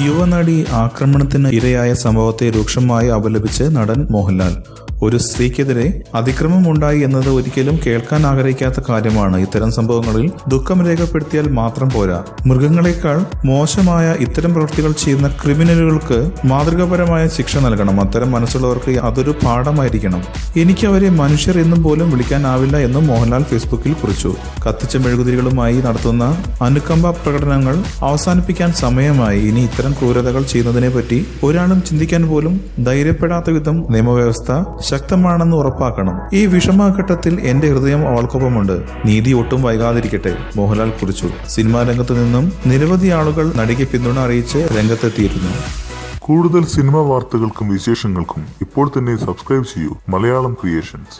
യുവനടി ആക്രമണത്തിന് ഇരയായ സംഭവത്തെ രൂക്ഷമായി അപലപിച്ച് നടൻ മോഹൻലാൽ. ഒരു സ്ത്രീക്കെതിരെ അതിക്രമം ഉണ്ടായി എന്നത് ഒരിക്കലും കേൾക്കാൻ ആഗ്രഹിക്കാത്ത കാര്യമാണ്. ഇത്തരം സംഭവങ്ങളിൽ ദുഃഖം രേഖപ്പെടുത്തിയാൽ മാത്രം പോരാ. മൃഗങ്ങളെക്കാൾ മോശമായ ഇത്തരം പ്രവൃത്തികൾ ചെയ്യുന്ന ക്രിമിനലുകൾക്ക് മാതൃകാപരമായ ശിക്ഷ നൽകണം. അത്തരം മനസ്സുള്ളവർക്ക് അതൊരു പാഠമായിരിക്കണം. എനിക്ക് അവരെ മനുഷ്യർ എന്നും പോലും വിളിക്കാനാവില്ല എന്നും മോഹൻലാൽ ഫേസ്ബുക്കിൽ കുറിച്ചു. കത്തിച്ച മെഴുകുതിരികളുമായി നടത്തുന്ന അനുകമ്പ പ്രകടനങ്ങൾ അവസാനിപ്പിക്കാൻ സമയമായി. ഇനി ഇത്തരം ക്രൂരതകൾ ചെയ്യുന്നതിനെ പറ്റി ഒരാളും ചിന്തിക്കാൻ പോലും ധൈര്യപ്പെടാത്ത വിധം നിയമവ്യവസ്ഥ ശക്തമാണെന്ന് ഉറപ്പാക്കണം. ഈ വിഷമഘട്ടത്തിൽ എന്റെ ഹൃദയം അവൾക്കൊപ്പമുണ്ട്. നീതി ഒട്ടും വൈകാതിരിക്കട്ടെ, മോഹൻലാൽ കുറിച്ചു. സിനിമാ രംഗത്തു നിന്നും നിരവധി ആളുകൾ നടിക്ക് പിന്തുണ അറിയിച്ച് രംഗത്തെത്തിയിരുന്നു. കൂടുതൽ സിനിമാ വാർത്തകൾക്കും വിശേഷങ്ങൾക്കും ഇപ്പോൾ തന്നെ സബ്സ്ക്രൈബ് ചെയ്യൂ മലയാളം ക്രിയേഷൻസ്.